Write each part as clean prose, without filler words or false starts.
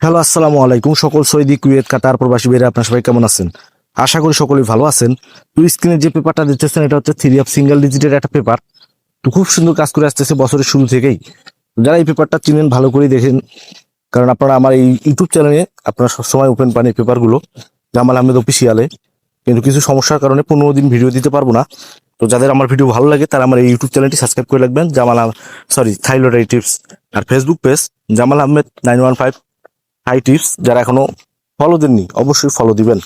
Hello, আসসালামু আলাইকুম। সকল সৌদি, কুয়েত, কাতার প্রবাসী ভাইরা আপনার সবাই কেমন আছেন? আশা করি সকলেই ভালো আছেন। তো স্ক্রিনে যে পেপারটা দিতেছেন এটা হচ্ছে থ্রি অফ সিঙ্গেল ডিজিটের একটা পেপার। তো খুব সুন্দর কাজ করে আসতেছে বছরের শুরু থেকেই। যারা এই পেপারটা চিনেন ভালো করে দেখেন, কারণ আপনারা আমার এই ইউটিউব চ্যানেলে আপনারা সবসময় ওপেন পান এই পেপারগুলো জামাল আহমেদ অফিসিয়ালে। কিন্তু কিছু সমস্যার কারণে 15 দিন ভিডিও দিতে পারবো না। তো যাদের আমার ভিডিও ভালো লাগে তারা আমার এই ইউটিউব চ্যানেলটি সাবস্ক্রাইব করে রাখবেন, থাইলয়েড টিপস। আর ফেসবুক পেজ জামাল আহমেদ 915 হাই টিপস। যারা এখনো ফলো দেননি অবশ্যই ফলো দিবেন।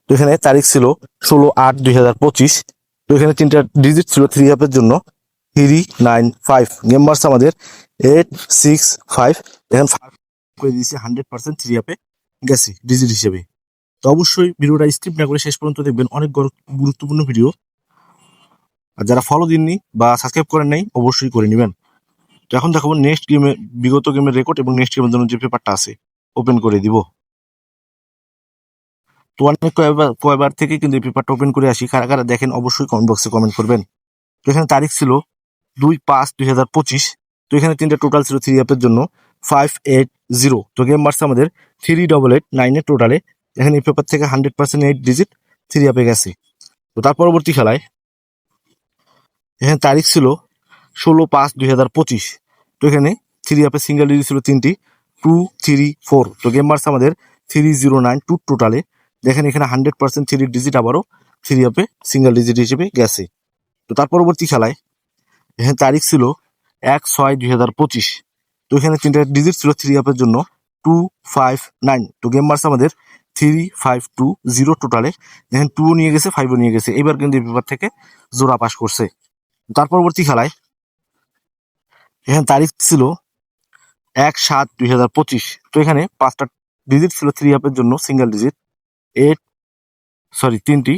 তো এখানে তারিখ ছিল 16/8/2025। তো এখানে তিনটা ডিজিট ছিল থ্রি অ্যাপের জন্য 395। গেম মার্স আমাদের 865। এখানে করে দিয়েছি 100% থ্রি অ্যাপে গেছি ডিজিট হিসেবে। তো অবশ্যই ভিডিওটা স্কিপ না করে শেষ পর্যন্ত দেখবেন, অনেক গুরুত্বপূর্ণ ভিডিও। আর যারা ফলো দিননি বা সাবস্ক্রাইব করেন নাই অবশ্যই করে নেবেন। তো এখন দেখাবো নেক্সট গেমে বিগত গেমের রেকর্ড এবং নেক্সট গেমের জন্য যে পেপারটা আছে ওপেন করে দিব। তো অনেক কয়বার থেকে কিন্তু এই পেপারটা ওপেন করে আসি। কারা কারা দেখেন অবশ্যই কমেন্ট বক্সে কমেন্ট করবেন। তো এখানে তারিখ ছিল 2/5/2025। তো এখানে তিনটা টোটাল ছিল থ্রি অ্যাপের জন্য 580। তো গেম মারছে আমাদের 3889 এর টোটালে। এখানে এই পেপার থেকে 100% 8 ডিজিট থ্রি অ্যাপে গেছে। তো তার পরবর্তী খেলায় এখানে তারিখ ছিল 16/5/2025। তো এখানে থ্রি অ্যাপের সিঙ্গেল ডিজিট ছিল তিনটি 234। তো গেম মারছে আমাদের 3092 টোটালে। দেখেন এখানে 100% থ্রি ডিজিট আবারও থ্রি অ্যাপে সিঙ্গেল ডিজিট হিসেবে গেছে। তো তার পরবর্তী খেলায় এখানে তারিখ ছিল 1/6/2025। তো এখানে তিনটা ডিজিট ছিল থ্রি অ্যাপের জন্য 259। তো গেম মার্স আমাদের 3520 টোটালে। দেখেন 2 নিয়ে গেছে, 5 নিয়ে গেছে। এবার কিন্তু এই পেপার থেকে জোড়া পাস করছে। তার পরবর্তী খেলায় এখানে তারিখ ছিল 1/7/2025। তো এখানে পাঁচটা ডিজিট ছিল থ্রি অ্যাপের জন্য সিঙ্গেল ডিজিট তিনটি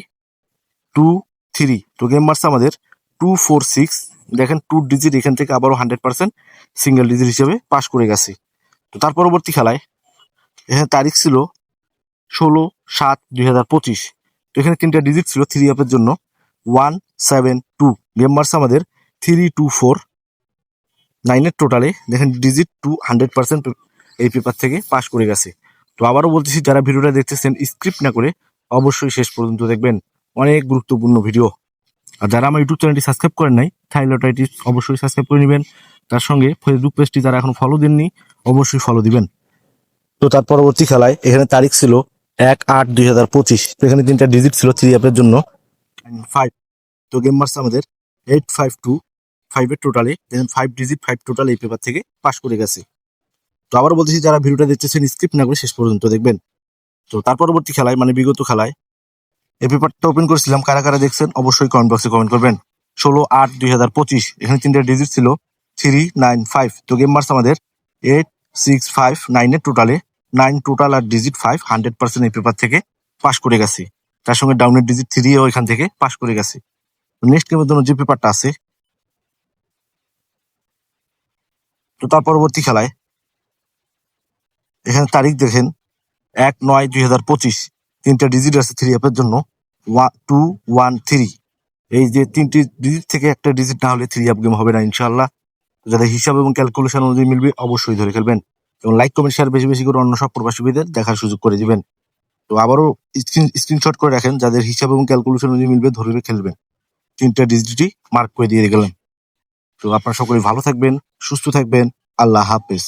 23। তো গেম মারছে আমাদের 246। দেখেন 2 ডিজিট এখান থেকে আবারও 100% সিঙ্গেল ডিজিট হিসেবে পাস করে গেছে। তো তার পরবর্তী খেলায় এখানে তারিখ ছিল 16/7/2025। তো এখানে তিনটা ডিজিট ছিল থ্রি অ্যাপের জন্য 172। গেম মারছে আমাদের 3249 এর টোটালে। দেখেন ডিজিট 100% এই পেপার থেকে পাস করে গেছে। তো আবারও বলতেছি, যারা ভিডিওটা দেখতেছেন স্ক্রিপ্ট না করে অবশ্যই শেষ পর্যন্ত দেখবেন, অনেক গুরুত্বপূর্ণ ভিডিও। আর যারা আমার ইউটিউব চ্যানেলটি সাবস্ক্রাইব করেন নাই থাইলয়েড অবশ্যই সাবস্ক্রাইব করে নেবেন। তার সঙ্গে ফেসবুক পেজটি যারা এখন ফলো দেননি অবশ্যই ফলো দিবেন। তো তার পরবর্তী খেলায় এখানে তারিখ ছিল 1/8/2025। তো এখানে তিনটা ডিজিট ছিল থ্রি অ্যাপের জন্য 5। তো গেম মার্স আমাদের 8525 এর টোটালে। দেখেন 5 ডিজিট 5 টোটাল এই পেপার থেকে পাস করে গেছে। তো আবার বলতেছি, যারা ভিডিওটা দেখতেছেন স্কিপ না করে শেষ পর্যন্ত দেখবেন। তো তার পরবর্তী খেলায় মানে বিগত খেলায় এই পেপারটা ওপেন করেছিলাম, কারা কারা দেখছেন অবশ্যই কমেন্ট বক্সে কমেন্ট করবেন। 16/8/2025। এখানে তিনটা ডিজিট ছিল 395। তো গেম মার্স আমাদের 8659 এর টোটালে। 9 টোটাল আর ডিজিট 5 100% এই পেপার থেকে পাস করে গেছে। তার সঙ্গে ডাউনের ডিজিট 3ও এখান থেকে পাস করে গেছে। নেক্সট গেমের জন্য যে পেপারটা আছে, তো তার পরবর্তী খেলায় এখানে তারিখ দেখেন 1/9/2025। তিনটা ডিজিট আছে থ্রি অ্যাপের জন্য 213। এই যে তিনটি ডিজিট থেকে একটা ডিজিট না হলে থ্রি অ্যাপ গেম হবে না ইনশাআল্লাহ। যাদের হিসাব এবং ক্যালকুলেশন অনুযায়ী মিলবে অবশ্যই ধরে খেলবেন, এবং লাইক কমেন্ট শেয়ার বেশি বেশি করে অন্য সব প্রবাসী ভাইদের দেখার সুযোগ করে দিবেন। তো আবারও স্ক্রিনশট করে রাখেন, যাদের হিসাব এবং ক্যালকুলেশন অনুযায়ী মিলবে ধরে খেলবেন। তিনটা ডিজিটই মার্ক করে দিয়ে গেলেন। তো আপনারা সকলে ভালো থাকবেন, সুস্থ থাকবেন। আল্লাহ হাফেজ।